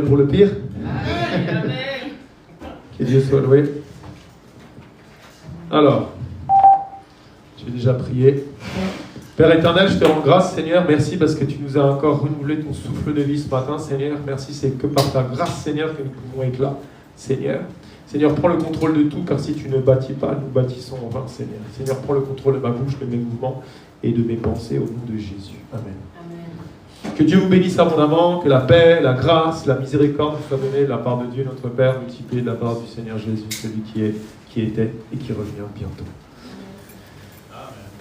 pour le pire. Que Dieu soit loué. Alors, j'ai déjà prié. Père éternel, je te rends grâce, Seigneur. Merci parce que tu nous as encore renouvelé ton souffle de vie ce matin, Seigneur. Merci, c'est que par ta grâce, Seigneur, que nous pouvons être là, Seigneur. Seigneur, prends le contrôle de tout, car si tu ne bâtis pas, nous bâtissons en vain, Seigneur. Seigneur, prends le contrôle de ma bouche, de mes mouvements et de mes pensées au nom de Jésus. Amen. Que Dieu vous bénisse abondamment, que la paix, la grâce, la miséricorde vous soit donnée de la part de Dieu, notre Père, multipliée de la part du Seigneur Jésus, celui qui est, qui était et qui revient bientôt.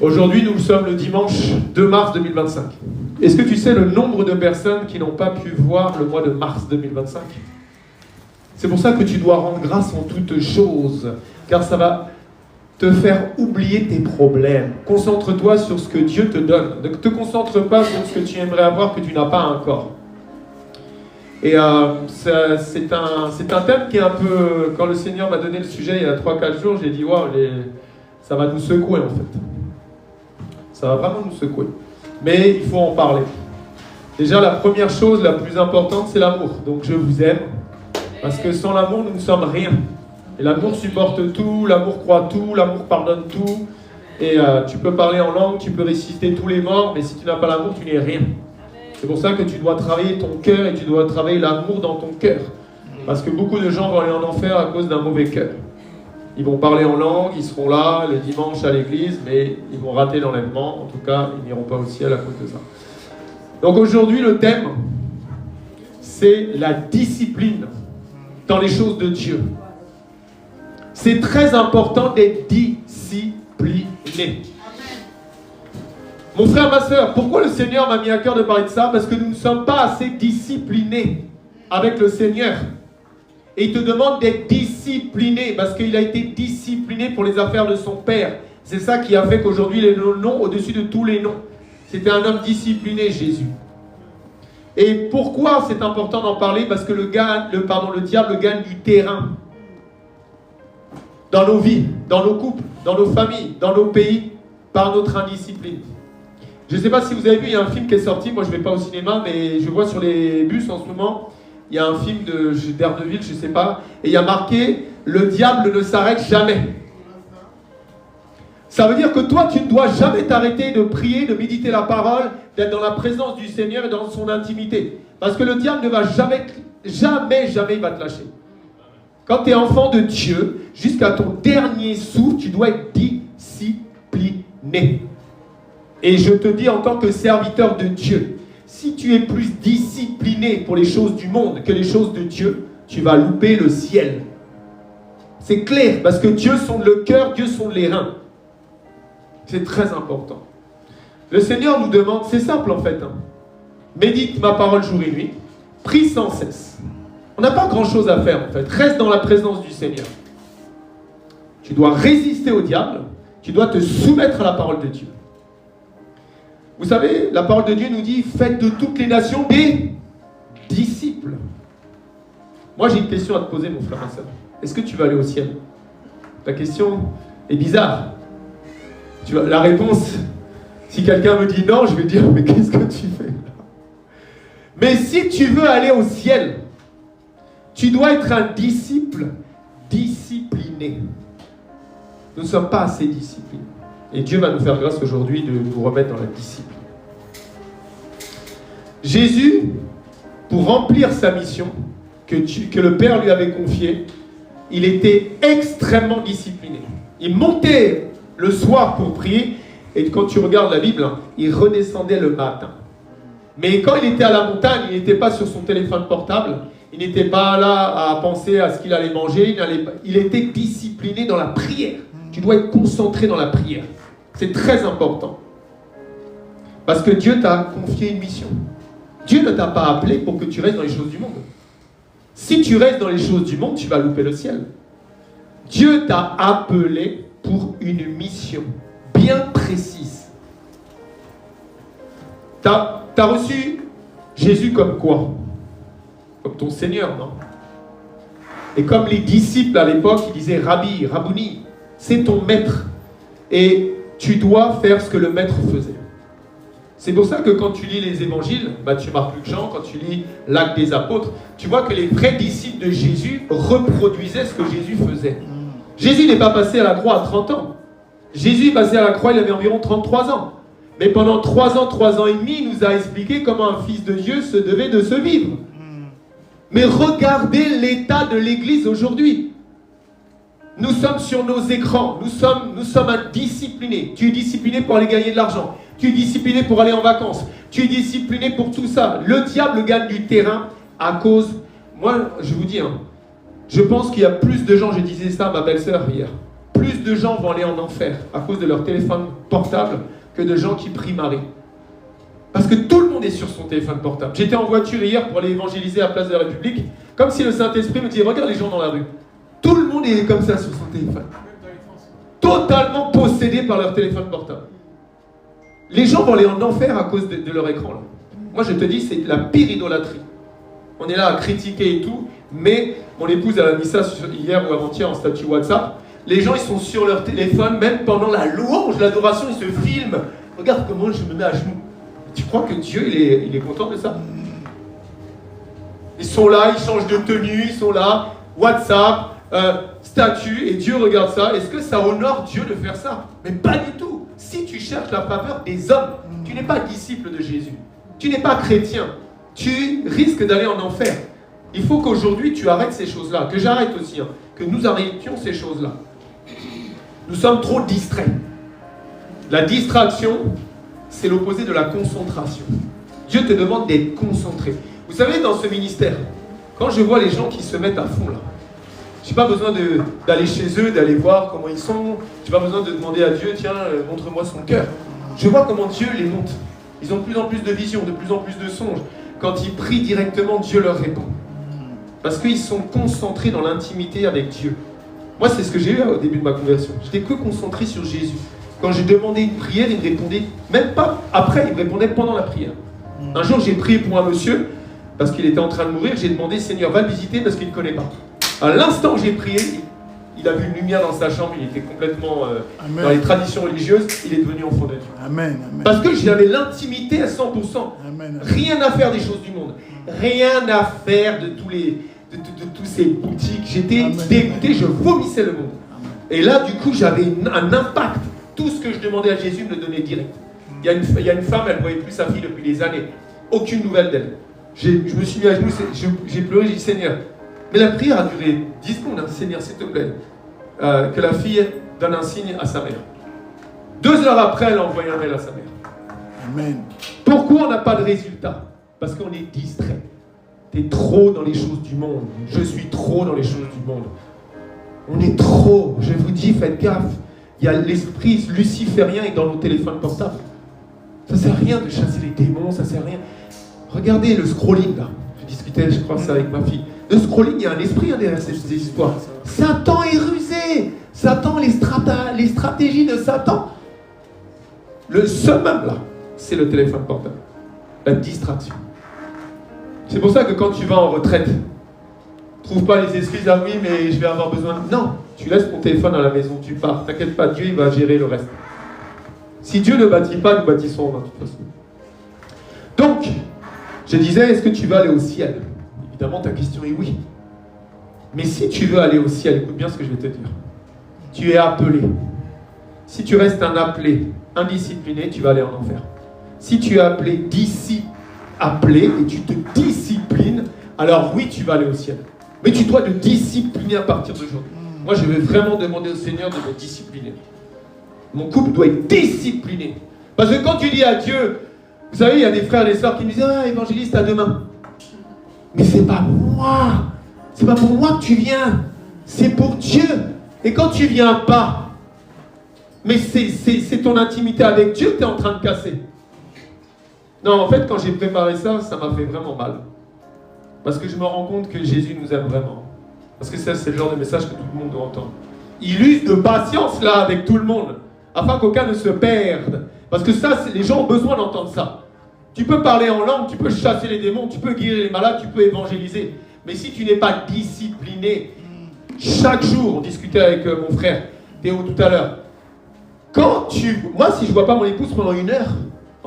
Aujourd'hui, nous sommes le dimanche 2 mars 2025. Est-ce que tu sais le nombre de personnes qui n'ont pas pu voir le mois de mars 2025 ? C'est pour ça que tu dois rendre grâce en toutes choses, car ça va te faire oublier tes problèmes. Concentre-toi sur ce que Dieu te donne. Ne te concentre pas sur ce que tu aimerais avoir que tu n'as pas encore. Et c'est un thème qui est un peu... Quand le Seigneur m'a donné le sujet il y a 3-4 jours, j'ai dit, wow, ça va nous secouer en fait. Ça va vraiment nous secouer. Mais il faut en parler. Déjà, la première chose, la plus importante, c'est l'amour. Donc, je vous aime. Parce que sans l'amour, nous ne sommes rien. Et l'amour supporte tout, l'amour croit tout, l'amour pardonne tout. Et tu peux parler en langue, tu peux réciter tous les morts, mais si tu n'as pas l'amour, tu n'es rien. C'est pour ça que tu dois travailler ton cœur et tu dois travailler l'amour dans ton cœur. Parce que beaucoup de gens vont aller en enfer à cause d'un mauvais cœur. Ils vont parler en langue, ils seront là le dimanche à l'église, mais ils vont rater l'enlèvement. En tout cas, ils n'iront pas au ciel à cause de ça. Donc aujourd'hui, le thème, c'est la discipline dans les choses de Dieu. C'est très important d'être discipliné. Mon frère, ma soeur, pourquoi le Seigneur m'a mis à cœur de parler de ça ? Parce que nous ne sommes pas assez disciplinés avec le Seigneur. Et il te demande d'être discipliné parce qu'il a été discipliné pour les affaires de son Père. C'est ça qui a fait qu'aujourd'hui il est le nom au-dessus de tous les noms. C'était un homme discipliné, Jésus. Et pourquoi c'est important d'en parler ? Parce que le diable gagne du terrain. Dans nos vies, dans nos couples, dans nos familles, dans nos pays, par notre indiscipline. Je ne sais pas si vous avez vu, il y a un film qui est sorti, moi je ne vais pas au cinéma, mais je vois sur les bus en ce moment, il y a un film d'Ardeville, je ne sais pas, et il y a marqué « Le diable ne s'arrête jamais ». Ça veut dire que toi, tu ne dois jamais t'arrêter de prier, de méditer la parole, d'être dans la présence du Seigneur et dans son intimité. Parce que le diable ne va jamais il va te lâcher. Quand tu es enfant de Dieu, jusqu'à ton dernier souffle, tu dois être discipliné. Et je te dis en tant que serviteur de Dieu, si tu es plus discipliné pour les choses du monde que les choses de Dieu, tu vas louper le ciel. C'est clair, parce que Dieu sonde le cœur, Dieu sonde les reins. C'est très important. Le Seigneur nous demande, c'est simple en fait, médite ma parole jour et nuit, prie sans cesse. On n'a pas grand-chose à faire en fait. Reste dans la présence du Seigneur. Tu dois résister au diable. Tu dois te soumettre à la parole de Dieu. Vous savez, la parole de Dieu nous dit, faites de toutes les nations des disciples. Moi, j'ai une question à te poser, mon frère et soeur. Est-ce que tu vas aller au ciel ? Ta question est bizarre. La réponse, si quelqu'un me dit non, je vais dire, mais qu'est-ce que tu fais là ? Mais si tu veux aller au ciel, tu dois être un disciple discipliné. Nous ne sommes pas assez disciplinés. Et Dieu va nous faire grâce aujourd'hui de nous remettre dans la discipline. Jésus, pour remplir sa mission que le Père lui avait confiée, il était extrêmement discipliné. Il montait le soir pour prier, et quand tu regardes la Bible, il redescendait le matin. Mais quand il était à la montagne, il n'était pas sur son téléphone portable, il n'était pas là à penser à ce qu'il allait manger, il était discipliné dans la prière. Tu dois être concentré dans la prière. C'est très important. Parce que Dieu t'a confié une mission. Dieu ne t'a pas appelé pour que tu restes dans les choses du monde. Si tu restes dans les choses du monde, tu vas louper le ciel. Dieu t'a appelé pour une mission bien précise. T'as reçu Jésus comme quoi ? Comme ton Seigneur, non ? Et comme les disciples à l'époque, ils disaient Rabbi, Rabouni, c'est ton maître. Et tu dois faire ce que le maître faisait. C'est pour ça que quand tu lis les évangiles, Matthieu, Marc, Luc, Jean, quand tu lis l'acte des apôtres, tu vois que les vrais disciples de Jésus reproduisaient ce que Jésus faisait. Jésus n'est pas passé à la croix à 30 ans. Jésus est passé à la croix, il avait environ 33 ans. Mais pendant 3 ans et demi, il nous a expliqué comment un fils de Dieu se devait de se vivre. Mais regardez l'état de l'Église aujourd'hui. Nous sommes sur nos écrans, nous sommes indisciplinés. Tu es discipliné pour aller gagner de l'argent. Tu es discipliné pour aller en vacances. Tu es discipliné pour tout ça. Le diable gagne du terrain à cause... Moi, je vous dis, je pense qu'il y a plus de gens, je disais ça à ma belle-sœur hier, plus de gens vont aller en enfer à cause de leur téléphone portable que de gens qui prient Marie. Parce que tout le monde est sur son téléphone portable. J'étais en voiture hier pour aller évangéliser à la place de la République, comme si le Saint-Esprit me disait, regarde les gens dans la rue. Tout le monde est comme ça sur son téléphone. Totalement possédé par leur téléphone portable. Les gens vont aller en enfer à cause de leur écran. Là. Moi je te dis, c'est la pire idolâtrie. On est là à critiquer et tout, mais mon épouse elle a mis ça hier ou avant-hier en statut WhatsApp. Les gens ils sont sur leur téléphone, même pendant la louange, l'adoration, ils se filment. Regarde comment je me mets à genoux. Tu crois que Dieu il est content de ça? Ils sont là, ils changent de tenue, ils sont là, WhatsApp, statut, et Dieu regarde ça. Est-ce que ça honore Dieu de faire ça? Mais pas du tout. Si tu cherches la faveur des hommes, tu n'es pas disciple de Jésus. Tu n'es pas chrétien. Tu risques d'aller en enfer. Il faut qu'aujourd'hui tu arrêtes ces choses-là, que j'arrête aussi, que nous arrêtions ces choses-là. Nous sommes trop distraits. La distraction, c'est l'opposé de la concentration. Dieu te demande d'être concentré. Vous savez, dans ce ministère, quand je vois les gens qui se mettent à fond là, je n'ai pas besoin d'aller chez eux, d'aller voir comment ils sont. Je n'ai pas besoin de demander à Dieu, tiens, montre-moi son cœur. Je vois comment Dieu les monte. Ils ont de plus en plus de visions, de plus en plus de songes. Quand ils prient directement, Dieu leur répond. Parce qu'ils sont concentrés dans l'intimité avec Dieu. Moi, c'est ce que j'ai eu au début de ma conversion. J'étais que concentré sur Jésus. Quand j'ai demandé une prière, il me répondait, même pas après, il me répondait pendant la prière. Un jour, j'ai prié pour un monsieur, parce qu'il était en train de mourir. J'ai demandé, Seigneur, va le visiter parce qu'il ne connaît pas. À l'instant où j'ai prié, il a vu une lumière dans sa chambre, il était complètement dans les traditions religieuses, il est devenu enfant de Dieu. Amen, amen. Parce que j'avais l'intimité à 100%. Amen. Rien à faire des choses du monde. Rien à faire de tous ces boutiques. J'étais dégoûté, je vomissais le monde. Amen. Et là, du coup, j'avais un impact. Tout ce que je demandais à Jésus me le donnait direct. Il y a une femme, elle ne voyait plus sa fille depuis des années. Aucune nouvelle d'elle. Je me suis mis à genoux, j'ai pleuré, j'ai dit Seigneur. Mais la prière a duré 10 secondes. Seigneur, s'il te plaît, que la fille donne un signe à sa mère. 2 heures après, elle a envoyé un mail à sa mère. Amen. Pourquoi on n'a pas de résultat? Parce qu'on est distrait. Tu es trop dans les choses du monde. Je suis trop dans les choses du monde. On est trop. Je vous dis, faites gaffe. Il y a l'esprit luciférien est dans nos téléphones portables. Ça ne sert à rien de chasser les démons, ça ne sert à rien. Regardez le scrolling là. Je discutais, je crois, ça avec ma fille. Le scrolling, il y a un esprit derrière ces histoires. Satan est rusé. Satan, les stratégies de Satan. Le summum là, c'est le téléphone portable. La distraction. C'est pour ça que quand tu vas en retraite, trouve pas les excuses, ah oui, mais je vais avoir besoin. Non, tu laisses ton téléphone à la maison, tu pars. T'inquiète pas, Dieu il va gérer le reste. Si Dieu ne bâtit pas, nous bâtissons de toute façon. Donc, je disais, est-ce que tu veux aller au ciel? Évidemment, ta question est oui. Mais si tu veux aller au ciel, écoute bien ce que je vais te dire. Tu es appelé. Si tu restes un appelé, indiscipliné, tu vas aller en enfer. Si tu es appelé, appelé et tu te disciplines, alors oui, tu vas aller au ciel. Mais tu dois te discipliner à partir d'aujourd'hui. Moi, je vais vraiment demander au Seigneur de me discipliner. Mon couple doit être discipliné. Parce que quand tu dis à Dieu, vous savez, il y a des frères et des sœurs qui me disent « Ah, évangéliste, à demain. » Mais c'est pas moi. C'est pas pour moi que tu viens. C'est pour Dieu. Et quand tu viens pas, mais c'est ton intimité avec Dieu que tu es en train de casser. Non, en fait, quand j'ai préparé ça, ça m'a fait vraiment mal. Parce que je me rends compte que Jésus nous aime vraiment. Parce que ça, c'est le genre de message que tout le monde doit entendre. Il use de patience là avec tout le monde, afin qu'aucun ne se perde. Parce que ça, les gens ont besoin d'entendre ça. Tu peux parler en langue, tu peux chasser les démons, tu peux guérir les malades, tu peux évangéliser. Mais si tu n'es pas discipliné, chaque jour, on discutait avec mon frère Théo tout à l'heure. Moi, si je ne vois pas mon épouse pendant 1 heure,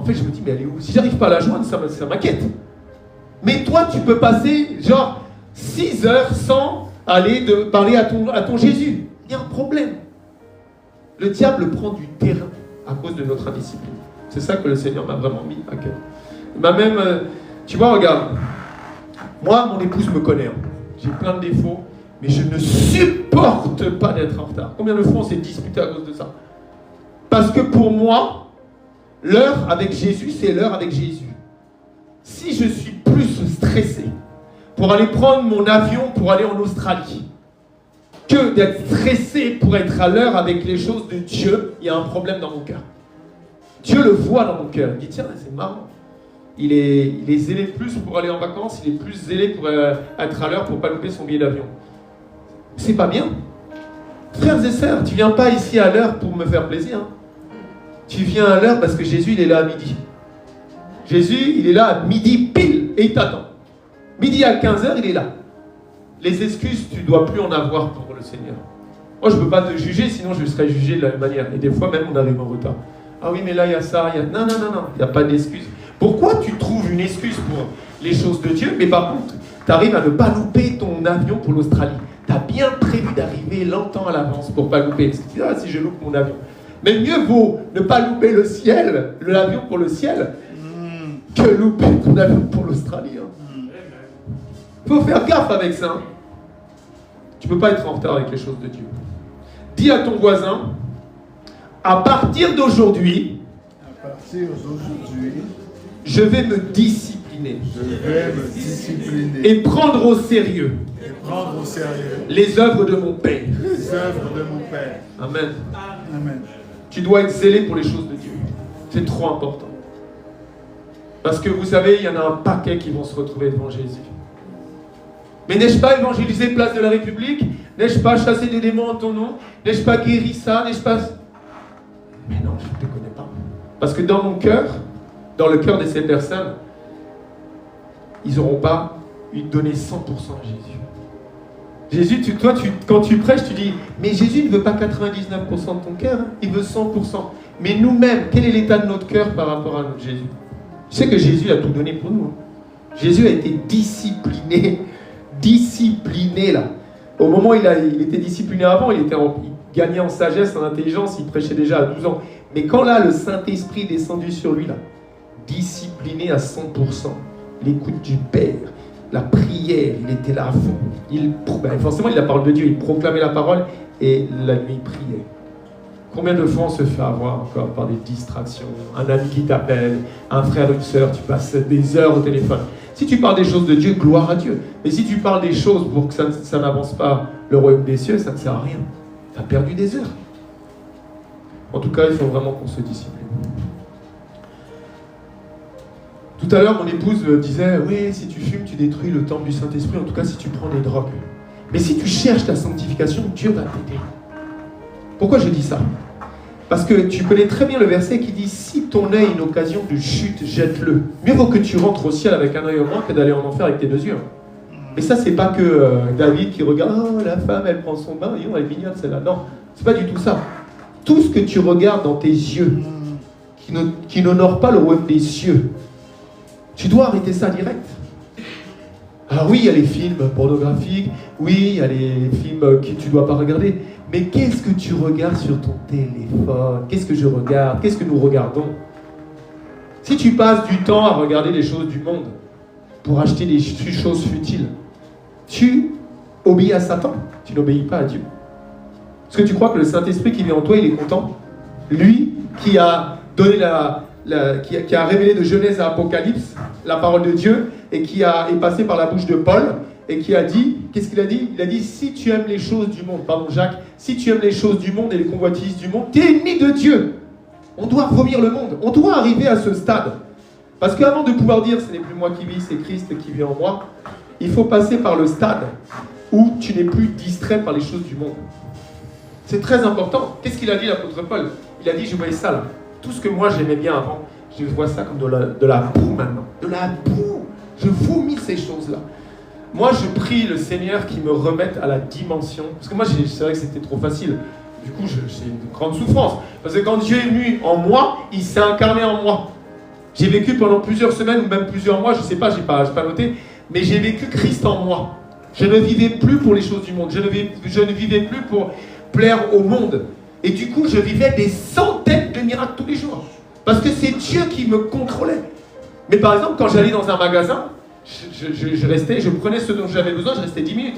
En fait, je me dis, mais elle est où? Si j'arrive pas à la joindre, ça m'inquiète. Mais toi, tu peux passer genre 6 heures sans aller parler à ton Jésus. Il y a un problème. Le diable prend du terrain à cause de notre indiscipline. C'est ça que le Seigneur m'a vraiment mis à cœur. Il m'a même... tu vois, regarde. Moi, mon épouse me connaît. Hein. J'ai plein de défauts, mais je ne supporte pas d'être en retard. Combien de fois on s'est disputé à cause de ça? Parce que pour moi, l'heure avec Jésus, c'est l'heure avec Jésus. Si je suis plus stressé pour aller prendre mon avion pour aller en Australie que d'être stressé pour être à l'heure avec les choses de Dieu, il y a un problème dans mon cœur. Dieu le voit dans mon cœur. Il dit, tiens, c'est marrant. Il est zélé plus pour aller en vacances, il est plus zélé pour être à l'heure pour ne pas louper son billet d'avion. C'est pas bien. Frères et sœurs, tu viens pas ici à l'heure pour me faire plaisir. Hein. Tu viens à l'heure parce que Jésus, il est là à midi. Jésus, il est là à midi pile et il t'attend. Midi à 15h, il est là. Les excuses, tu ne dois plus en avoir pour le Seigneur. Moi, je ne peux pas te juger, sinon je serais jugé de la même manière. Et des fois, même, on arrive en retard. Ah oui, mais là, il y a ça, il y a... Non, il n'y a pas d'excuse. Pourquoi tu trouves une excuse pour les choses de Dieu, mais par contre, tu arrives à ne pas louper ton avion pour l'Australie? Tu as bien prévu d'arriver longtemps à l'avance pour ne pas louper. Parce que tu dis, ah, si je loupe mon avion. Mais mieux vaut ne pas louper le ciel, l'avion pour le ciel, que louper ton avion pour l'Australie. Il faut faire gaffe avec ça. Hein. Tu ne peux pas être en retard avec les choses de Dieu. Dis à ton voisin, à partir d'aujourd'hui, je vais me discipliner. Et prendre au sérieux. Les œuvres de mon Père. Amen. Amen. Tu dois être zélé pour les choses de Dieu. C'est trop important. Parce que vous savez, il y en a un paquet qui vont se retrouver devant Jésus. Mais n'ai-je pas évangélisé place de la République? N'ai-je pas chassé des démons en ton nom? N'ai-je pas guéri ça? N'ai-je pas... Mais non, je ne te connais pas. Parce que dans mon cœur, dans le cœur de ces personnes, ils n'auront pas donné 100% à Jésus. Jésus, quand tu prêches, tu dis, mais Jésus ne veut pas 99% de ton cœur, hein, il veut 100%. Mais nous-mêmes, quel est l'état de notre cœur par rapport à notre Jésus? Je sais que Jésus a tout donné pour nous. Hein. Jésus a été discipliné là. Au moment où il était discipliné avant, il gagnait en sagesse, en intelligence, il prêchait déjà à 12 ans. Mais quand là, le Saint-Esprit est descendu sur lui, là, discipliné à 100%, l'écoute du Père, la prière, il était là à fond. Forcément, il a la parole de Dieu, il proclamait la parole et la nuit, il priait. Combien de fois on se fait avoir encore par des distractions? Un ami qui t'appelle, un frère, une sœur, tu passes des heures au téléphone. Si tu parles des choses de Dieu, gloire à Dieu. Mais si tu parles des choses pour que ça n'avance pas le royaume des cieux, ça ne sert à rien. Tu as perdu des heures. En tout cas, il faut vraiment qu'on se discipline. Tout à l'heure, mon épouse me disait, oui, si tu fumes, tu détruis le temple du Saint-Esprit, en tout cas si tu prends des drogues. Mais si tu cherches ta sanctification, Dieu va t'aider. Pourquoi je dis ça? Parce que tu connais très bien le verset qui dit, si ton œil est une occasion de chute, jette-le. Mieux vaut que tu rentres au ciel avec un œil au moins que d'aller en enfer avec tes 2 yeux. Mais ça, c'est pas que David qui regarde, oh, la femme, elle prend son bain, elle est mignonne celle-là. Non, c'est pas du tout ça. Tout ce que tu regardes dans tes yeux, qui n'honore pas le royaume des cieux, tu dois arrêter ça direct. Alors oui, il y a les films pornographiques, oui, il y a les films que tu ne dois pas regarder, mais qu'est-ce que tu regardes sur ton téléphone? Qu'est-ce que je regarde? Qu'est-ce que nous regardons? Si tu passes du temps à regarder les choses du monde pour acheter des choses futiles, tu obéis à Satan, tu n'obéis pas à Dieu. Est-ce que tu crois que le Saint-Esprit qui vit en toi, il est content? Lui qui a donné qui a révélé de Genèse à Apocalypse la parole de Dieu et qui est passé par la bouche de Paul et qui a dit, qu'est-ce qu'il a dit? Il a dit, si tu aimes les choses du monde, pardon Jacques, si tu aimes les choses du monde et les convoitises du monde, t'es ennemi de Dieu. On doit vomir le monde, on doit arriver à ce stade. Parce qu'avant de pouvoir dire, ce n'est plus moi qui vis, c'est Christ qui vit en moi, il faut passer par le stade où tu n'es plus distrait par les choses du monde. C'est très important. Qu'est-ce qu'il a dit l'apôtre Paul? Il a dit, je voyais ça là. Tout ce que moi j'aimais bien avant, je vois ça comme de la boue maintenant. De la boue. Je vomis ces choses-là. Moi, je prie le Seigneur qui me remette à la dimension. Parce que moi, c'est vrai que c'était trop facile. Du coup, c'est une grande souffrance. Parce que quand Dieu est venu en moi, il s'est incarné en moi. J'ai vécu pendant plusieurs semaines ou même plusieurs mois, je ne sais pas, je n'ai pas noté, mais j'ai vécu Christ en moi. Je ne vivais plus pour les choses du monde. Je ne vivais plus pour plaire au monde. Et du coup, je vivais des centaines de miracles tous les jours. Parce que c'est Dieu qui me contrôlait. Mais par exemple, quand j'allais dans un magasin, je prenais ce dont j'avais besoin, je restais 10 minutes.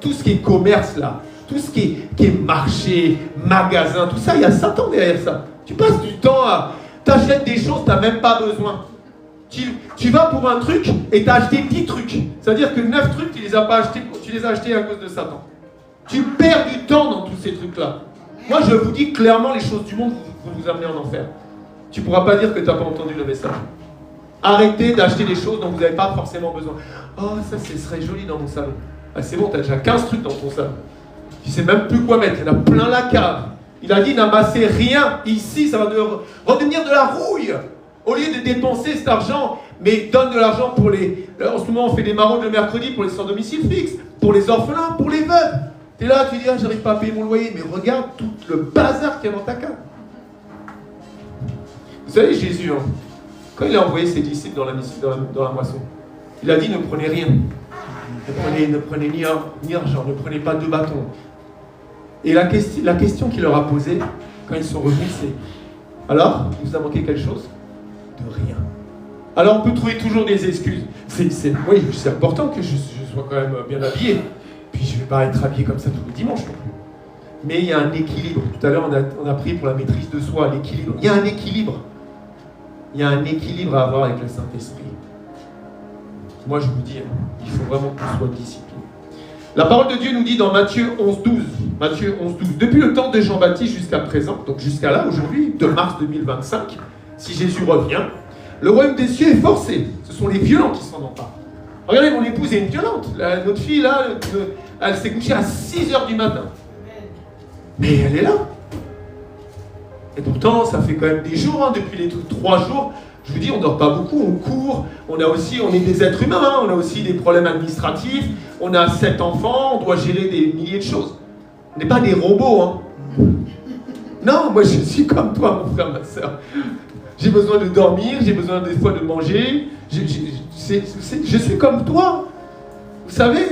Tout ce qui est commerce là, tout ce qui est marché, magasin, tout ça, il y a Satan derrière ça. Tu passes du temps à... T'achètes des choses, tu n'as même pas besoin. Tu vas pour un truc et tu as acheté 10 trucs. C'est-à-dire que 9 trucs, tu les as pas achetés, tu les as achetés à cause de Satan. Tu perds du temps dans tous ces trucs-là. Moi, je vous dis clairement, les choses du monde vont vous amener en enfer. Tu ne pourras pas dire que tu n'as pas entendu le message. Arrêtez d'acheter des choses dont vous n'avez pas forcément besoin. Oh, ça, ce serait joli dans mon salon. Ah, c'est bon, tu as déjà 15 trucs dans ton salon. Tu ne sais même plus quoi mettre. Il y en a plein la cave. Il a dit, n'amassez rien. Ici, ça va redevenir de la rouille. Au lieu de dépenser cet argent, mais donne de l'argent pour les... En ce moment, on fait des maraudes le mercredi pour les sans domicile fixe, pour les orphelins, pour les veuves. Tu es là, tu dis, ah, j'arrive pas à payer mon loyer. Mais regarde tout le bazar qu'il y a dans ta cave. Vous savez, Jésus, hein, quand il a envoyé ses disciples dans la moisson, il a dit, ne prenez rien. Ne prenez ni argent, ne prenez pas 2 bâtons. Et la question qu'il leur a posée, quand ils sont revenus, c'est, alors, il vous a manqué quelque chose? De rien. Alors on peut trouver toujours des excuses. Oui, c'est important que je sois quand même bien habillé. Puis je ne vais pas être habillé comme ça tous les dimanches non plus. Mais il y a un équilibre. Tout à l'heure, on a pris pour la maîtrise de soi, l'équilibre. Il y a un équilibre. Il y a un équilibre à avoir avec le Saint-Esprit. Moi, je vous dis, il faut vraiment qu'on soit discipliné. La parole de Dieu nous dit dans Matthieu 11,12. Matthieu 11,12. Depuis le temps de Jean-Baptiste jusqu'à présent, donc jusqu'à là, aujourd'hui, de mars 2025, si Jésus revient, le royaume des cieux est forcé. Ce sont les violents qui s'en emparent. Regardez, mon épouse est une violente. Notre fille, là, elle s'est couchée à 6h du matin. Mais elle est là. Et pourtant, ça fait quand même des jours, depuis les 3 jours. Je vous dis, on ne dort pas beaucoup, on court. On est des êtres humains, on a aussi des problèmes administratifs. On a 7 enfants, on doit gérer des milliers de choses. On n'est pas des robots. Non, moi je suis comme toi, mon frère, ma soeur. J'ai besoin de dormir, j'ai besoin des fois de manger. Je suis comme toi. Vous savez,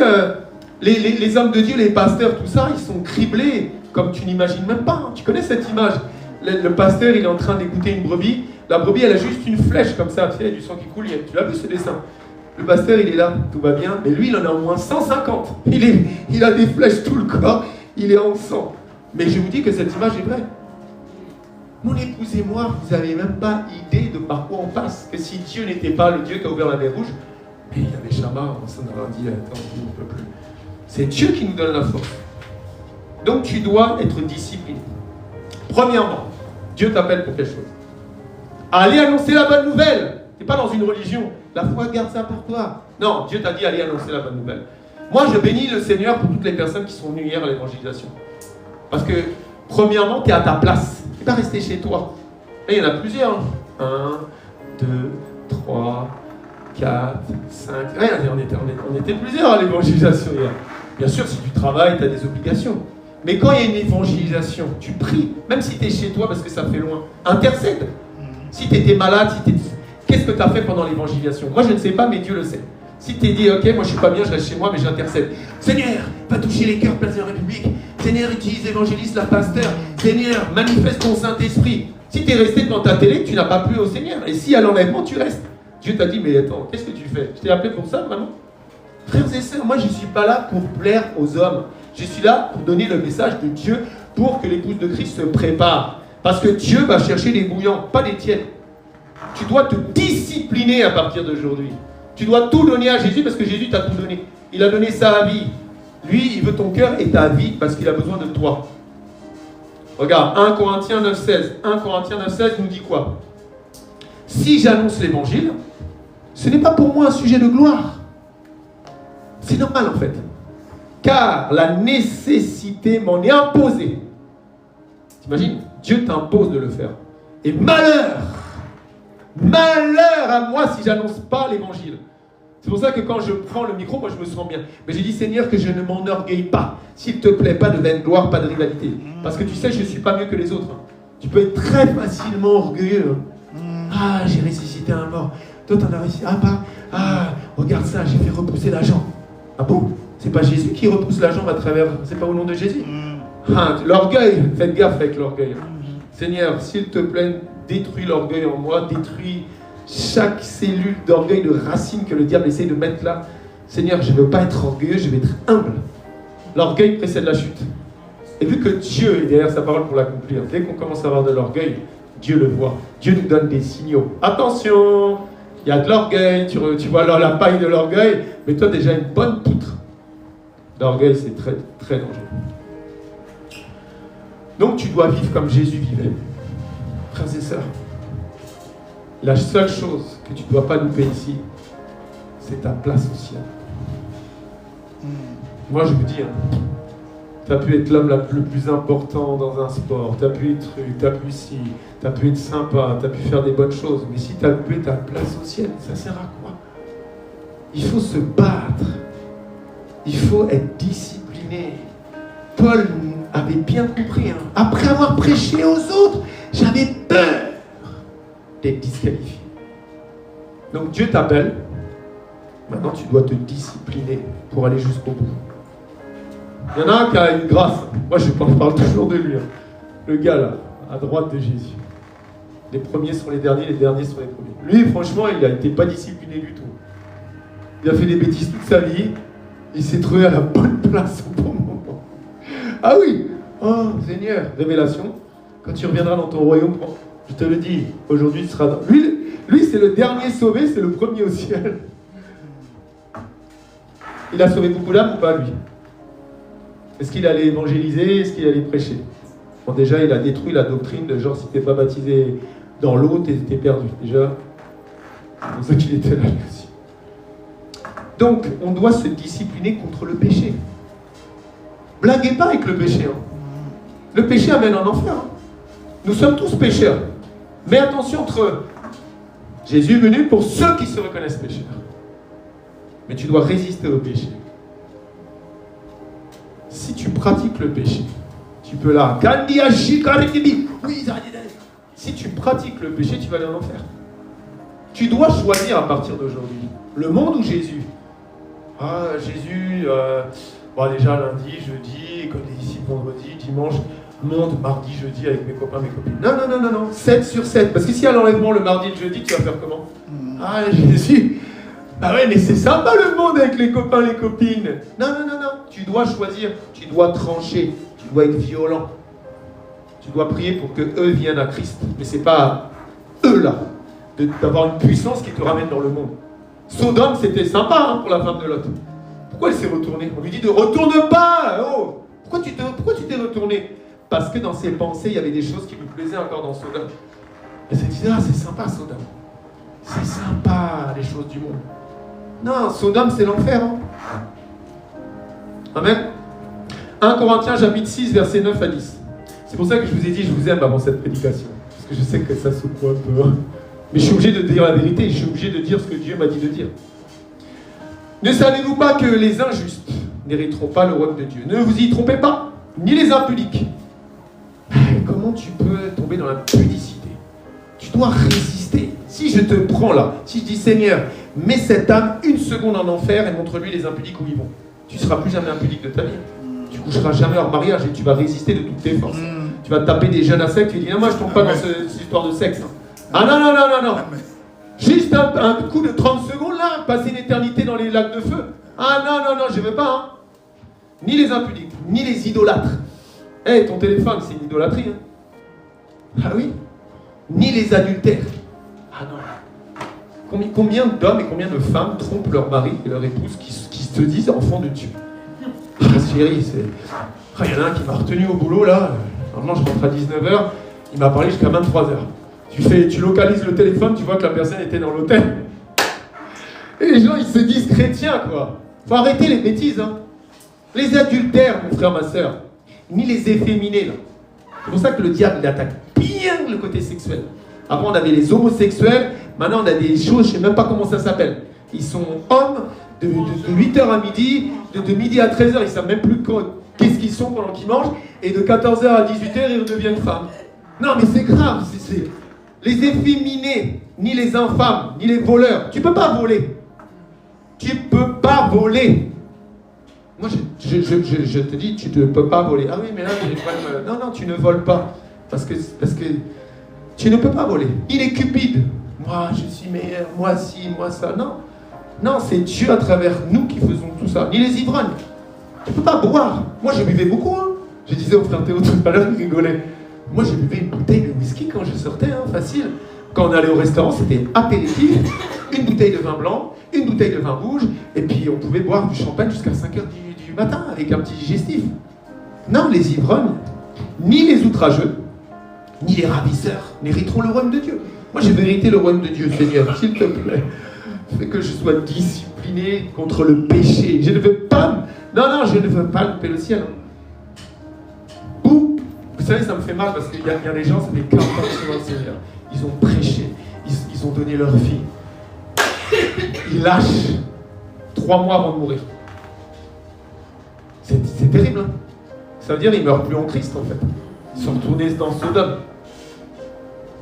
les hommes de Dieu, les pasteurs, tout ça, ils sont criblés comme tu n'imagines même pas. Tu connais cette image? Le pasteur, il est en train d'écouter une brebis. La brebis, elle a juste une flèche comme ça. Tu sais, il y a du sang qui coule. Tu l'as vu ce dessin? Le pasteur, il est là, tout va bien. Mais lui, il en a au moins 150. Il a des flèches tout le corps. Il est en sang. Mais je vous dis que cette image est vraie. Mon épouse et moi, vous n'avez même pas idée de par quoi on passe. Que si Dieu n'était pas le Dieu qui a ouvert la mer Rouge, mais il y avait Chama, on s'en aurait dit, attends, on ne peut plus. C'est Dieu qui nous donne la force. Donc tu dois être discipliné. Premièrement, Dieu t'appelle pour quelque chose. Allez annoncer la bonne nouvelle. Tu n'es pas dans une religion. La foi, garde ça pour toi. Non, Dieu t'a dit, allez annoncer la bonne nouvelle. Moi, je bénis le Seigneur pour toutes les personnes qui sont venues hier à l'évangélisation. Parce que, premièrement, tu es à ta place. Tu n'es pas resté chez toi. Et il y en a plusieurs. 1, 2, 3, 4, 5. On était plusieurs à l'évangélisation hier. Bien sûr, si tu travailles, tu as des obligations. Mais quand il y a une évangélisation, tu pries. Même si tu es chez toi parce que ça fait loin. Intercède. Si tu étais malade, qu'est-ce que tu as fait pendant l'évangélisation? Moi, je ne sais pas, mais Dieu le sait. Si tu es dit, ok, moi je suis pas bien, je reste chez moi, mais j'intercède. Seigneur, va toucher les cœurs, place de la République. Seigneur, utilise évangéliste, la pasteur. Seigneur, manifeste ton Saint-Esprit. Si tu es resté devant ta télé, tu n'as pas plu au Seigneur. Et si à l'enlèvement, tu restes. Dieu t'a dit, mais attends, qu'est-ce que tu fais? Je t'ai appelé pour ça, vraiment? Frères et sœurs, moi je ne suis pas là pour plaire aux hommes. Je suis là pour donner le message de Dieu pour que l'épouse de Christ se prépare. Parce que Dieu va chercher les bouillants, pas les tièdes. Tu dois te discipliner à partir d'aujourd'hui. Tu dois tout donner à Jésus parce que Jésus t'a tout donné. Il a donné sa vie. Lui, il veut ton cœur et ta vie parce qu'il a besoin de toi. Regarde, 1 Corinthiens 9,16. 1 Corinthiens 9,16 nous dit quoi? Si j'annonce l'évangile, ce n'est pas pour moi un sujet de gloire. C'est normal en fait. Car la nécessité m'en est imposée. T'imagines? Dieu t'impose de le faire. Et malheur à moi si j'annonce pas l'évangile. C'est pour ça que quand je prends le micro, moi je me sens bien. Mais j'ai dit, Seigneur, que je ne m'enorgueille pas. S'il te plaît, pas de vaine gloire, pas de rivalité. Parce que tu sais, je ne suis pas mieux que les autres. Tu peux être très facilement orgueilleux. Ah, j'ai ressuscité ressuscité un mort. Toi, t'en as réussi. Regarde ça, j'ai fait repousser la jambe. Ah bon? C'est pas Jésus qui repousse la jambe à travers. C'est pas au nom de Jésus. L'orgueil, faites gaffe avec l'orgueil. Seigneur, s'il te plaît, détruis l'orgueil en moi, détruis chaque cellule d'orgueil, de racine que le diable essaie de mettre là. Seigneur, je ne veux pas être orgueilleux, je vais être humble. L'orgueil précède la chute. Et vu que Dieu est derrière sa parole pour l'accomplir, dès qu'on commence à avoir de l'orgueil, Dieu le voit. Dieu nous donne des signaux. Attention, il y a de l'orgueil, tu vois alors la paille de l'orgueil, mais toi déjà une bonne poutre. L'orgueil, c'est très, très dangereux. Donc tu dois vivre comme Jésus vivait. Frères et sœurs, la seule chose que tu ne dois pas louper ici, c'est ta place au ciel. Moi je vous dis, tu as pu être l'homme le plus important dans un sport, tu as pu être truc, tu as pu ci, tu as pu être sympa, tu as pu faire des bonnes choses, mais si tu as loupé ta place au ciel, ça sert à quoi? Il faut se battre, il faut être discipliné. Paul avait bien compris, après avoir prêché aux autres, j'avais peur d'être disqualifié. Donc Dieu t'appelle, maintenant tu dois te discipliner pour aller jusqu'au bout. Il y en a un qui a une grâce, moi je parle toujours de lui, le gars là, à droite de Jésus. Les premiers sont les derniers sont les premiers. Lui franchement il n'a été pas discipliné du tout. Il a fait des bêtises toute sa vie, il s'est trouvé à la bonne place au bon moment. Ah oui, oh Seigneur, révélation, quand tu reviendras dans ton royaume, je te le dis, aujourd'hui tu seras dans... Lui c'est le dernier sauvé, c'est le premier au ciel. Il a sauvé beaucoup d'âmes ou pas lui? Est-ce qu'il allait évangéliser? Est-ce qu'il allait prêcher? Bon déjà il a détruit la doctrine de genre si t'es pas baptisé dans l'eau, t'es perdu. Déjà, c'est pour ça qu'il était là lui aussi. Donc on doit se discipliner contre le péché. Blaguez pas avec le péché. Le péché amène en enfer. Nous sommes tous pécheurs. Mais attention entre Jésus est venu pour ceux qui se reconnaissent pécheurs. Mais tu dois résister au péché. Si tu pratiques le péché, tu peux là. Si tu pratiques le péché, tu vas aller en enfer. Tu dois choisir à partir d'aujourd'hui. Le monde ou Jésus? Jésus, déjà lundi, jeudi, comme les disciples vendredi, dimanche, monde, mardi, jeudi avec mes copains, mes copines. Non. 7 sur 7. Parce que si à l'enlèvement le mardi et le jeudi, tu vas faire comment? Jésus. Ouais, mais c'est sympa le monde avec les copains, les copines. Non. Tu dois choisir, tu dois trancher, tu dois être violent. Tu dois prier pour que eux viennent à Christ. Mais c'est pas eux là, d'avoir une puissance qui te ramène dans le monde. Sodome, c'était sympa pour la femme de Lot. Pourquoi elle s'est retournée? On lui dit de retourne pas. Pourquoi tu t'es retourné? Parce que dans ses pensées, il y avait des choses qui lui plaisaient encore dans Sodome. Elle s'est dit, c'est sympa Sodome. C'est sympa les choses du monde. Non, Sodome c'est l'enfer. Amen. 1 Corinthiens chapitre 6 versets 9 à 10. C'est pour ça que je vous ai dit je vous aime avant cette prédication. Parce que je sais que ça secoue un peu. Mais je suis obligé de dire la vérité. Je suis obligé de dire ce que Dieu m'a dit de dire. Ne savez-vous pas que les injustes n'hériteront pas le royaume de Dieu? Ne vous y trompez pas, ni les impudiques. Comment tu peux tomber dans la pudicité? Tu dois résister. Si je te prends là, si je dis Seigneur, mets cette âme une seconde en enfer et montre-lui les impudiques où ils vont. Tu ne seras plus jamais impudique de ta vie. Tu ne coucheras jamais hors mariage et tu vas résister de toutes tes forces. Tu vas taper des jeunes à sec, tu vas dire non, moi je ne tombe pas dans cette histoire de sexe. Non. Juste un coup de 30 secondes là, passer une éternité dans les lacs de feu. Non, je ne veux pas. Ni les impudiques, ni les idolâtres. Ton téléphone, c'est une idolâtrie. Ah oui. Ni les adultères. Non. Combien d'hommes et combien de femmes trompent leur mari et leur épouse qui se disent enfants de Dieu? Chérie, il y en a un qui m'a retenu au boulot là. Normalement, je rentre à 19h. Il m'a parlé jusqu'à 23h. Tu localises le téléphone, tu vois que la personne était dans l'hôtel. Et les gens, ils se disent chrétiens, quoi. Faut arrêter les bêtises, Les adultères, mon frère, ma soeur, ni les efféminés, là. C'est pour ça que le diable, il attaque bien le côté sexuel. Avant, on avait les homosexuels. Maintenant, on a des choses, je ne sais même pas comment ça s'appelle. Ils sont hommes de 8h à midi, de midi à 13h, ils ne savent même plus qu'est-ce qu'ils sont pendant qu'ils mangent. Et de 14h à 18h, ils redeviennent femmes. Non, mais c'est grave. Les efféminés, ni les infâmes, ni les voleurs. Tu ne peux pas voler. Tu ne peux pas voler. Moi, je te dis, tu ne peux pas voler. Ah oui, mais là, non, tu ne voles pas. Parce que tu ne peux pas voler. Il est cupide. Moi, je suis meilleur. Moi, ci, moi, ça. Non. Non, c'est Dieu à travers nous qui faisons tout ça. Ni les ivrognes. Tu ne peux pas boire. Moi, je buvais beaucoup. Hein. Je disais au frère Théo tout à l'heure, il rigolait. Moi, je buvais une bouteille de whisky quand je sortais, hein, facile. Quand on allait au restaurant, c'était apéritif, une bouteille de vin blanc, une bouteille de vin rouge, et puis on pouvait boire du champagne jusqu'à 5h du matin avec un petit digestif. Non, les ivrognes, ni les outrageux, ni les ravisseurs n'hériteront le royaume de Dieu. Moi, je veux hériter le royaume de Dieu, Seigneur, s'il te plaît. Fais que je sois discipliné contre le péché. Je ne veux pas... Non, je ne veux pas louper le ciel. Ou, vous savez, ça me fait mal parce qu'il y a des gens, ça fait 40 ans qu'ils sont dans le Seigneur. Ils ont prêché, ils ont donné leur vie. Ils lâchent 3 mois avant de mourir. C'est terrible, hein. Ça veut dire qu'ils ne meurent plus en Christ, en fait. Ils sont retournés dans Sodome.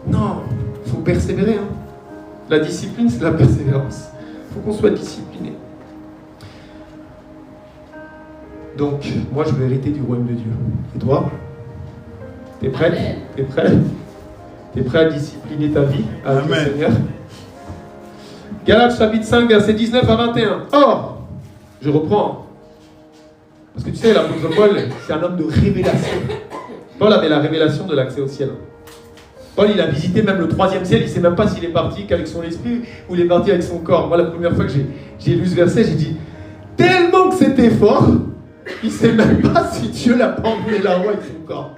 Non, il faut persévérer. Hein. La discipline, c'est la persévérance. Il faut qu'on soit discipliné. Donc, moi, je veux hériter du royaume de Dieu. Et toi? T'es prête? T'es prêt? T'es prêt à discipliner ta vie avec le Seigneur? Galates chapitre 5, versets 19 à 21. Or, je reprends. Parce que tu sais, l'apôtre Paul, c'est un homme de révélation. Paul avait la révélation de l'accès au ciel. Paul, il a visité même le 3e ciel, il ne sait même pas s'il est parti qu'avec son esprit ou il est parti avec son corps. Moi, la première fois que j'ai lu ce verset, j'ai dit, tellement que c'était fort, il ne sait même pas si Dieu l'a pas emmené là-haut avec son corps.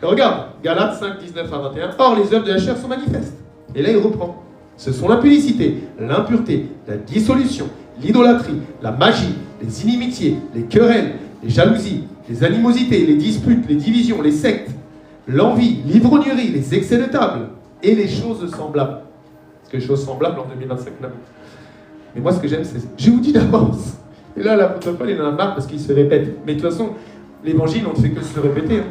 Et regarde, Galates 5, 19 à 21. Or, les œuvres de la chair sont manifestes. Et là, il reprend. Ce sont l'impudicité, l'impureté, la dissolution, l'idolâtrie, la magie, les inimitiés, les querelles, les jalousies, les animosités, les disputes, les divisions, les sectes, l'envie, l'ivrognerie, les excès de table et les choses semblables. Parce que les choses semblables en 2025, non. Mais moi, ce que j'aime, c'est... Je vous dis d'avance. Et là, l'apôtre Paul, il en a marre parce qu'il se répète. Mais de toute façon, l'évangile, on ne fait que se répéter. Hein.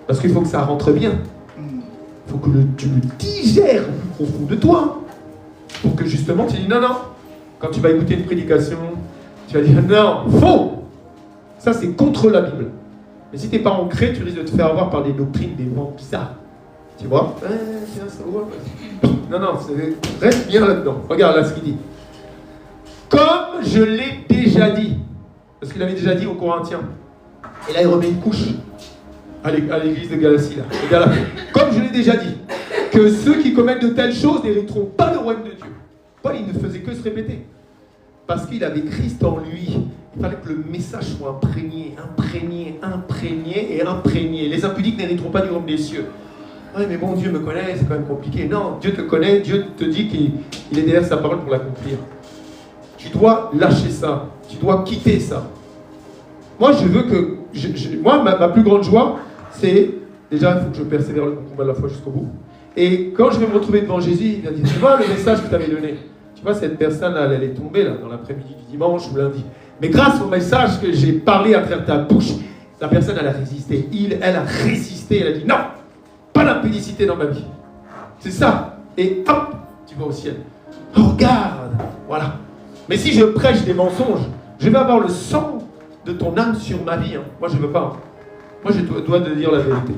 Parce qu'il faut que ça rentre bien. Il faut que tu le digères au plus profond de toi. Pour que justement, tu dis non. Quand tu vas écouter une prédication, tu vas dire non, faux. Ça, c'est contre la Bible. Mais si tu n'es pas ancré, tu risques de te faire avoir par des doctrines, des vents bizarres. Tu vois? Non, reste bien là-dedans. Regarde là ce qu'il dit. Comme je l'ai déjà dit. Parce qu'il avait déjà dit aux Corinthiens. Et là, il remet une couche à l'église de Galatie. Là. Comme je l'ai déjà dit, que ceux qui commettent de telles choses n'hériteront pas le royaume de Dieu. Paul, il ne faisait que se répéter. Parce qu'il avait Christ en lui. Il fallait que le message soit imprégné. Les impudiques n'hériteront pas du royaume des cieux. Oui, mais bon, Dieu me connaît, c'est quand même compliqué. Non, Dieu te connaît, Dieu te dit qu'il est derrière sa parole pour l'accomplir. Tu dois lâcher ça. Tu dois quitter ça. Moi, je veux que... Moi, ma plus grande joie, c'est... Déjà, il faut que je persévère le combat de la foi jusqu'au bout. Et quand je vais me retrouver devant Jésus, il va dire, tu vois le message que tu avais donné. Tu vois, cette personne, elle est tombée là, dans l'après-midi du dimanche ou lundi. Mais grâce au message que j'ai parlé à travers ta bouche, la personne, elle a résisté. Elle a résisté. Elle a dit, non, pas d'impudicité dans ma vie. C'est ça. Et hop, tu vas au ciel. Regarde. Voilà. Mais si je prêche des mensonges, je vais avoir le sang de ton âme sur ma vie. Hein. Moi, je ne veux pas. Hein. Moi, je dois te dire la vérité.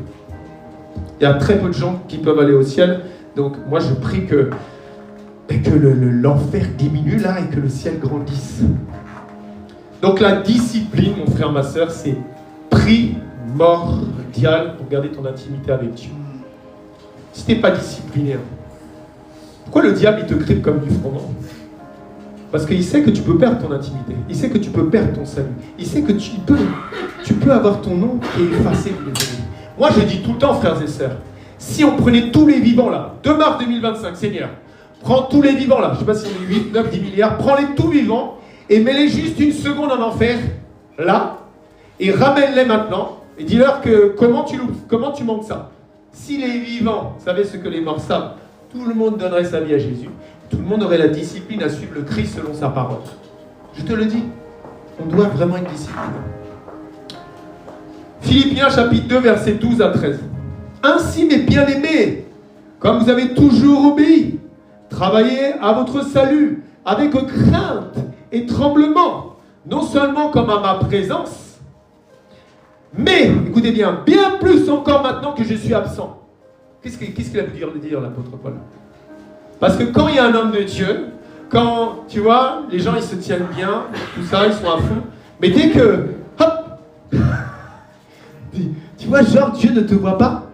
Il y a très peu de gens qui peuvent aller au ciel. Donc, moi, je prie que l'enfer diminue là et que le ciel grandisse. Donc, la discipline, mon frère, ma soeur, c'est primordial pour garder ton intimité avec Dieu. Si tu n'es pas discipliné, hein, pourquoi le diable, il te grippe comme du froment? Parce qu'il sait que tu peux perdre ton intimité. Il sait que tu peux perdre ton salut. Il sait que tu peux avoir ton nom qui est effacé. Moi, je dis tout le temps, frères et sœurs, si on prenait tous les vivants là, 2 mars 2025, Seigneur, prends tous les vivants là, je ne sais pas si on est 8, 9, 10 milliards, prends-les tous vivants et mets-les juste une seconde en enfer, là, et ramène-les maintenant, et dis-leur que comment tu manques ça. Si les vivants savaient ce que les morts savent, tout le monde donnerait sa vie à Jésus. Tout le monde aurait la discipline à suivre le Christ selon sa parole. Je te le dis, on doit vraiment être discipliné. Philippiens chapitre 2, versets 12 à 13. Ainsi, mes bien-aimés, comme vous avez toujours obéi, travaillez à votre salut avec crainte et tremblement, non seulement comme à ma présence, mais, écoutez bien plus encore maintenant que je suis absent. Qu'est-ce qu'il a pu dire l'apôtre Paul? Parce que quand il y a un homme de Dieu, quand, tu vois, les gens ils se tiennent bien, tout ça, ils sont à fond, mais dès que, hop, tu vois, genre Dieu ne te voit pas.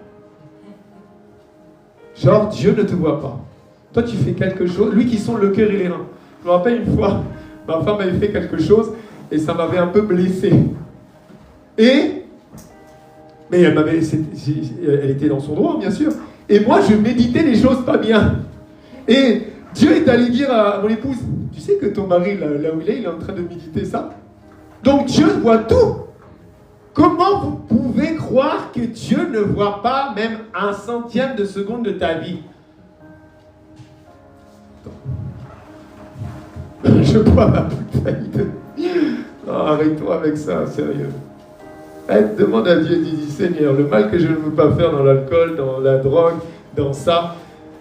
Genre Dieu ne te voit pas. Toi tu fais quelque chose, lui qui sonde le cœur et les reins. Je me rappelle une fois, ma femme avait fait quelque chose et ça m'avait un peu blessé. Mais elle était dans son droit, bien sûr. Et moi, je méditais les choses pas bien. Et Dieu est allé dire à mon épouse, tu sais que ton mari, là où il est en train de méditer ça. Donc Dieu voit tout. Comment vous pouvez croire que Dieu ne voit pas même un centième de seconde de ta vie? Je bois ma bouteille de... Non, arrête-toi avec ça, sérieux. Demande à Dieu, dis Seigneur, le mal que je ne veux pas faire dans l'alcool, dans la drogue, dans ça,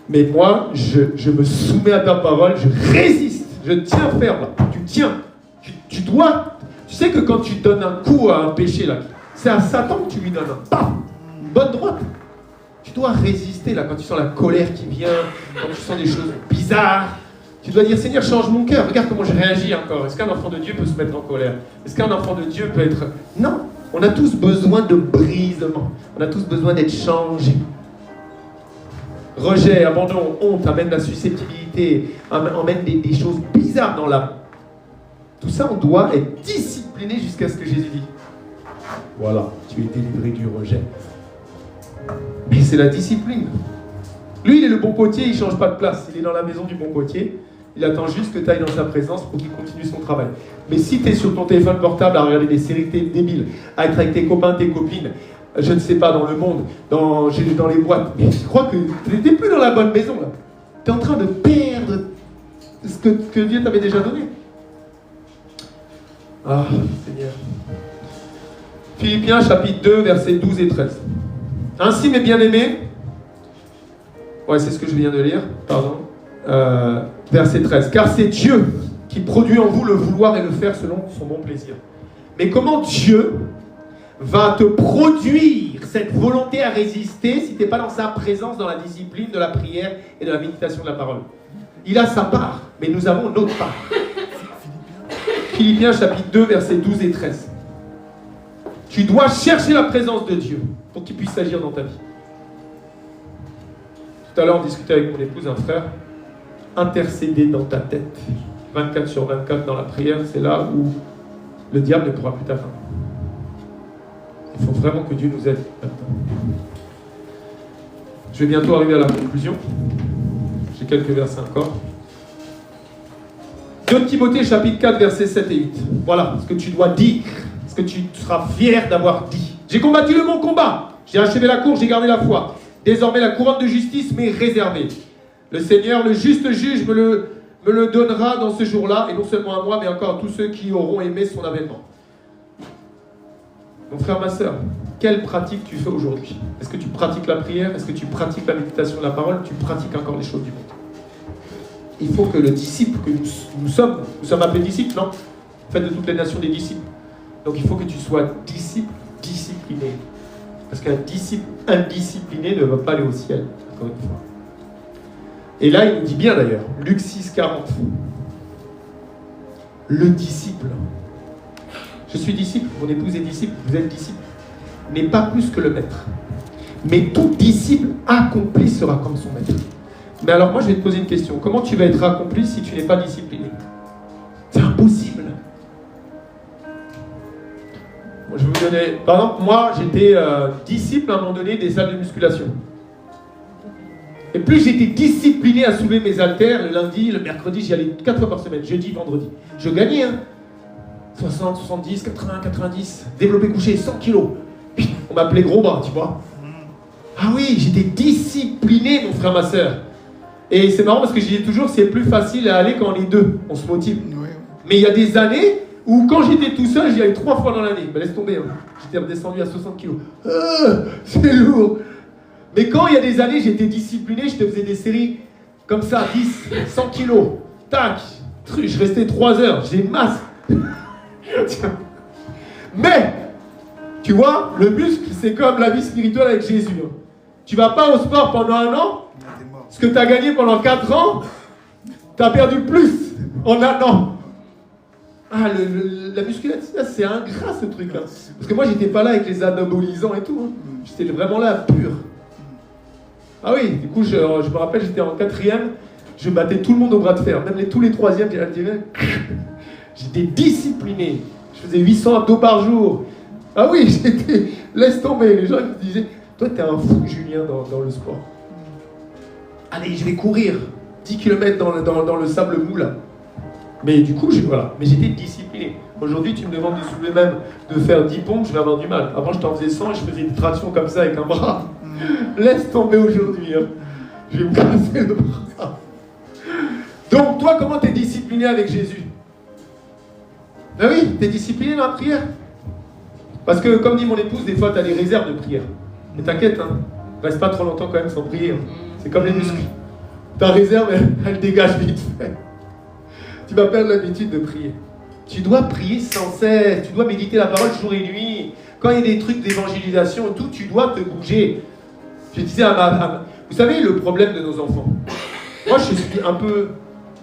mais moi, je me soumets à ta parole, je résiste, je tiens ferme là, tu tiens, tu dois, tu sais que quand tu donnes un coup à un péché là, c'est à Satan que tu lui donnes un pas, une bonne droite. Tu dois résister là, quand tu sens la colère qui vient, quand tu sens des choses bizarres. Tu dois dire, Seigneur, change mon cœur, regarde comment je réagis encore. Est-ce qu'un enfant de Dieu peut se mettre en colère? Est-ce qu'un enfant de Dieu peut être... Non, on a tous besoin de brisement. On a tous besoin d'être changés. Rejet, abandon, honte amène la susceptibilité, amène des choses bizarres dans l'âme. Tout ça, on doit être discipliné jusqu'à ce que Jésus dit. Voilà, tu es délivré du rejet. Mais c'est la discipline. Lui, il est le bon potier, il ne change pas de place. Il est dans la maison du bon potier. Il attend juste que tu ailles dans sa présence pour qu'il continue son travail. Mais si tu es sur ton téléphone portable à regarder des séries débiles, à être avec tes copains, tes copines, je ne sais pas, dans le monde, dans les boîtes, mais je crois que tu n'étais plus dans la bonne maison, là. Tu es en train de perdre ce que Dieu t'avait déjà donné. Ah, Seigneur. Philippiens, chapitre 2, versets 12 et 13. Ainsi, mes bien-aimés, ouais, c'est ce que je viens de lire, pardon. Verset 13. Car c'est Dieu qui produit en vous le vouloir et le faire selon son bon plaisir. Mais comment Dieu va te produire cette volonté à résister si tu n'es pas dans sa présence, dans la discipline de la prière et de la méditation de la parole? Il a sa part, mais nous avons notre part. Philippiens chapitre 2, versets 12 et 13. Tu dois chercher la présence de Dieu pour qu'il puisse agir dans ta vie. Tout à l'heure, on discutait avec mon épouse, un frère. Intercéder dans ta tête. 24 sur 24 dans la prière, c'est là où le diable ne pourra plus t'atteindre. Il faut vraiment que Dieu nous aide là-dedans. Je vais bientôt arriver à la conclusion. J'ai quelques versets encore. 2 Timothée chapitre 4, versets 7 et 8. Voilà ce que tu dois dire, ce que tu seras fier d'avoir dit. J'ai combattu le bon combat, j'ai achevé la course, j'ai gardé la foi. Désormais la couronne de justice m'est réservée. Le Seigneur, le juste juge, me le donnera dans ce jour-là, et non seulement à moi, mais encore à tous ceux qui auront aimé son avènement. Mon frère, ma soeur, quelle pratique tu fais aujourd'hui? Est-ce que tu pratiques la prière? Est-ce que tu pratiques la méditation de la parole? Tu pratiques encore les choses du monde? Il faut que le disciple que nous sommes appelés disciples, non? Faites de toutes les nations des disciples. Donc il faut que tu sois discipliné. Parce qu'un disciple indiscipliné ne va pas aller au ciel, encore une fois. Et là, il nous dit bien d'ailleurs, Luc 6, 40. Le disciple. Je suis disciple, mon épouse est disciple, vous êtes disciple. N'est pas plus que le maître. Mais tout disciple accompli sera comme son maître. Mais alors moi, je vais te poser une question. Comment tu vas être accompli si tu n'es pas discipliné? C'est impossible. Moi, je vais vous donner... Par exemple, moi, j'étais disciple à un moment donné des salles de musculation. Et plus j'étais discipliné à soulever mes haltères, le lundi, le mercredi, j'y allais 4 fois par semaine, jeudi, vendredi. Je gagnais, hein. 60, 70, 80, 90, développé couché, 100 kilos. On m'appelait gros bras, tu vois. Ah oui, j'étais discipliné, mon frère, ma soeur. Et c'est marrant parce que je dis toujours, c'est plus facile à aller quand on est deux, on se motive. Oui. Mais il y a des années où quand j'étais tout seul, j'y allais 3 fois dans l'année. Ben, laisse tomber, hein. J'étais redescendu à 60 kilos. C'est lourd. Mais quand il y a des années, j'étais discipliné, je te faisais des séries comme ça, 10, 100 kilos. Tac, je restais 3 heures, j'ai masse. Mais, tu vois, le muscle, c'est comme la vie spirituelle avec Jésus. Tu vas pas au sport pendant 1 an, ce que tu as gagné pendant 4 ans, tu as perdu plus en 1 an. Ah, la musculature, c'est ingrat ce truc-là. Parce que moi, j'étais pas là avec les anabolisants et tout. J'étais vraiment là, pur. Ah oui, du coup, je me rappelle, j'étais en 4e, je battais tout le monde au bras de fer. Même tous les 3e, j'étais discipliné. Je faisais 800 abdos par jour. Ah oui, j'étais... Laisse tomber. Les gens me disaient, toi, t'es un fou, Julien, dans le sport. Allez, je vais courir 10 km dans le sable mou, là. Mais du coup, voilà. Mais j'étais discipliné. Aujourd'hui, tu me demandes de soulever même, de faire 10 pompes, je vais avoir du mal. Avant, je t'en faisais 100 et je faisais des tractions comme ça avec un bras. Laisse tomber aujourd'hui. Hein. Je vais me casser le bras. Donc, toi, comment t'es discipliné avec Jésus? Ben oui, t'es discipliné dans la prière. Parce que, comme dit mon épouse, des fois, t'as des réserves de prière. Mais t'inquiète, hein, reste pas trop longtemps quand même sans prier. Hein. C'est comme les muscles. Ta réserve, elle dégage vite fait. Tu vas perdre l'habitude de prier. Tu dois prier sans cesse. Tu dois méditer la parole jour et nuit. Quand il y a des trucs d'évangélisation et tout, tu dois te bouger. Je disais vous savez, le problème de nos enfants. Moi, je suis un peu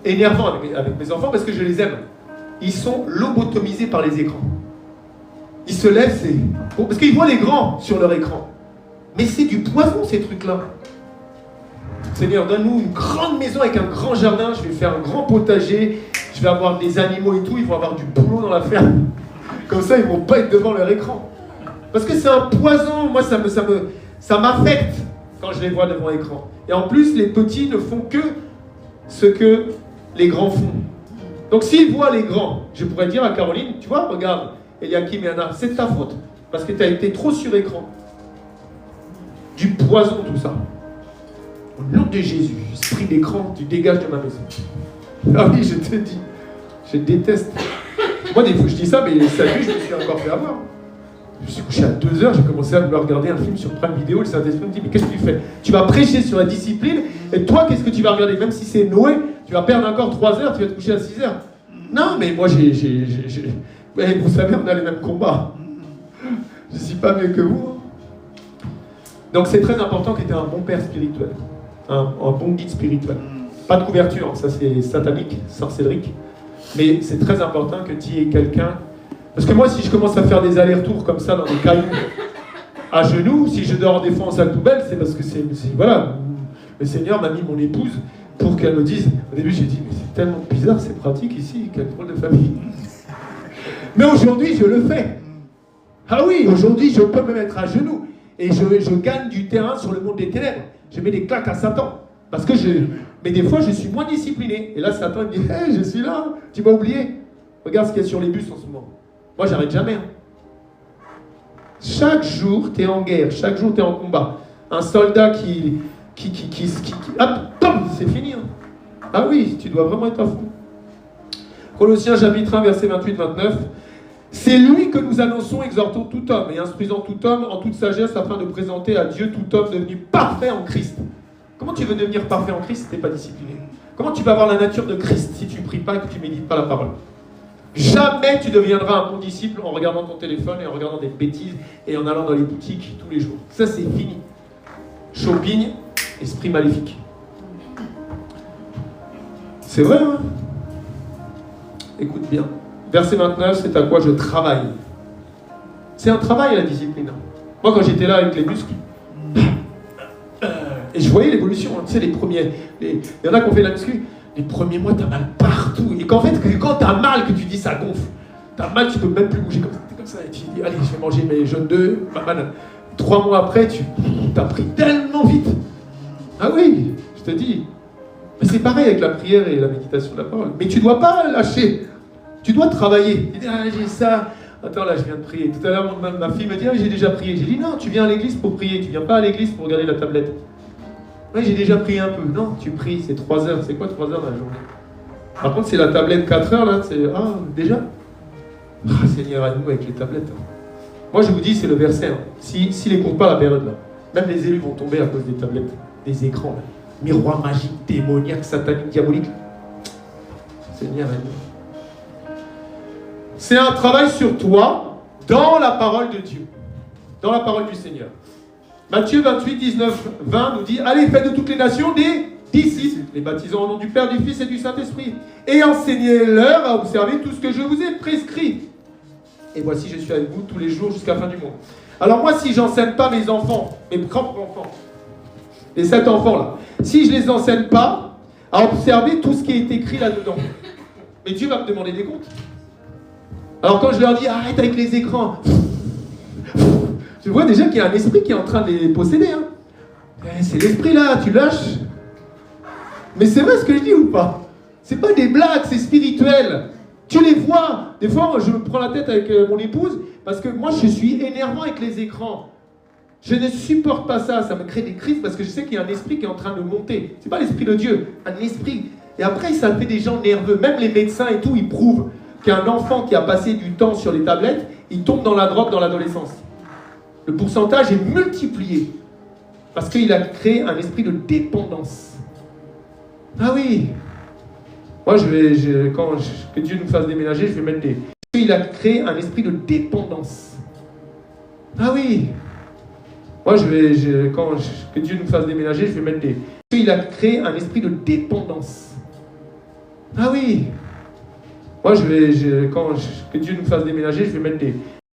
énervant avec mes enfants parce que je les aime. Ils sont lobotomisés par les écrans. Ils se lèvent, parce qu'ils voient les grands sur leur écran. Mais c'est du poison, ces trucs-là. Seigneur, donne-nous une grande maison avec un grand jardin. Je vais faire un grand potager. Je vais avoir des animaux et tout. Ils vont avoir du boulot dans la ferme. Comme ça, ils ne vont pas être devant leur écran. Parce que c'est un poison. Moi, ça m'affecte quand je les vois devant l'écran. Et en plus, les petits ne font que ce que les grands font. Donc s'ils voient les grands, je pourrais dire à Caroline, tu vois, regarde, Eliakim et Anna, c'est de ta faute. Parce que tu as été trop sur écran. Du poison, tout ça. Au nom de Jésus, esprit d'écran, tu dégages de ma maison. Ah oui, je te dis, je déteste. Moi, des fois, je dis ça, mais cette nuit, je me suis encore fait avoir. Je me suis couché à 2h, j'ai commencé à vouloir regarder un film sur Prime Vidéo. Le Saint-Esprit me dit, mais qu'est-ce que tu fais? Tu vas prêcher sur la discipline, et toi, qu'est-ce que tu vas regarder? Même si c'est Noé, tu vas perdre encore 3 heures, tu vas te coucher à 6h. Non, mais moi, mais vous savez, on a les mêmes combats. Je ne suis pas mieux que vous. Donc c'est très important que tu aies un bon père spirituel, un bon guide spirituel. Pas de couverture, ça c'est satanique, sorcellerique. Mais c'est très important que tu aies quelqu'un. Parce que moi, si je commence à faire des allers-retours comme ça dans des cailloux, à genoux, si je dors des fois en salle poubelle, c'est parce que voilà, le Seigneur m'a mis mon épouse pour qu'elle me dise. Au début, j'ai dit, mais c'est tellement bizarre, c'est pratique ici, quelle drôle de famille. Mais aujourd'hui, je le fais. Ah oui, aujourd'hui, je peux me mettre à genoux. Et je gagne du terrain sur le monde des ténèbres. Je mets des claques à Satan. Parce que mais des fois, je suis moins discipliné. Et là, Satan me dit, hey, je suis là, tu m'as oublié. Regarde ce qu'il y a sur les bus en ce moment. Moi, j'arrête jamais. Hein. Chaque jour, tu es en guerre. Chaque jour, tu es en combat. Un soldat hop, pom, c'est fini. Hein. Ah oui, tu dois vraiment être à fond. Colossiens chapitre 1, verset 28-29. C'est lui que nous annonçons, exhortons tout homme et instruisant tout homme en toute sagesse afin de présenter à Dieu tout homme devenu parfait en Christ. Comment tu veux devenir parfait en Christ si tu n'es pas discipliné? Comment tu vas avoir la nature de Christ si tu ne pries pas et que tu ne médites pas la parole? Jamais tu deviendras un bon disciple en regardant ton téléphone et en regardant des bêtises et en allant dans les boutiques tous les jours. Ça, c'est fini. Shopping, esprit maléfique. C'est vrai, hein? Écoute bien. Verset 29, c'est à quoi je travaille. C'est un travail, la discipline. Moi, quand j'étais là avec les muscles, et je voyais l'évolution, hein, tu sais, les premiers... Il y en a qui ont fait la muscu, les premiers mois, t'as mal partout. Et qu'en fait, quand t'as mal, que tu dis ça gonfle, t'as mal, tu peux même plus bouger comme ça. Et tu dis, allez, je vais manger mes jaunes d'œufs, ma banane. 3 mois après, t'as pris tellement vite. Ah oui, je te dis. Mais c'est pareil avec la prière et la méditation de la parole. Mais tu dois pas lâcher. Tu dois travailler. Tu dis, ah, j'ai ça. Attends, là, je viens de prier. Tout à l'heure, ma fille me dit, ah, j'ai déjà prié. J'ai dit, non, tu viens à l'église pour prier. Tu viens pas à l'église pour regarder la tablette. Oui, j'ai déjà prié un peu. Non, tu pries, c'est 3 heures. C'est quoi 3 heures dans la journée? Par contre, c'est la tablette 4 heures, là. C'est, ah, déjà? Ah, Seigneur, aide-nous avec les tablettes. Moi, je vous dis, c'est le verset. S'il n'écoute pas la période, là. Même les élus vont tomber à cause des tablettes, des écrans. Là. Miroir magique, démoniaque, satanique, diabolique. Seigneur, aide-nous. C'est un travail sur toi dans la parole de Dieu, dans la parole du Seigneur. Matthieu 28, 19, 20 nous dit « Allez, faites de toutes les nations des disciples, les baptisant au nom du Père, du Fils et du Saint-Esprit, et enseignez-leur à observer tout ce que je vous ai prescrit. Et voici, je suis avec vous tous les jours jusqu'à la fin du monde. » Alors moi, si je n'enseigne pas mes enfants, mes propres enfants, les 7 enfants là, si je ne les enseigne pas à observer tout ce qui est écrit là-dedans, mais Dieu va me demander des comptes. Alors quand je leur dis « Arrête avec les écrans », tu vois déjà qu'il y a un esprit qui est en train de les posséder. Hein. C'est l'esprit là, tu lâches. Mais c'est vrai ce que je dis ou pas? C'est pas des blagues, c'est spirituel. Tu les vois. Des fois, je me prends la tête avec mon épouse parce que moi, je suis énervant avec les écrans. Je ne supporte pas ça. Ça me crée des crises parce que je sais qu'il y a un esprit qui est en train de monter. C'est pas l'esprit de Dieu, un esprit. Et après, ça fait des gens nerveux. Même les médecins et tout, ils prouvent qu'un enfant qui a passé du temps sur les tablettes, il tombe dans la drogue dans l'adolescence. Le pourcentage est multiplié parce qu'il a créé un esprit de dépendance. Ah oui. Moi, que Dieu nous fasse déménager, je vais mettre des... Il a créé un esprit de dépendance. Ah oui. Moi, que Dieu nous fasse déménager, je vais mettre des... Il a créé un esprit de dépendance. Ah oui. Moi, que Dieu nous fasse déménager, je vais mettre des...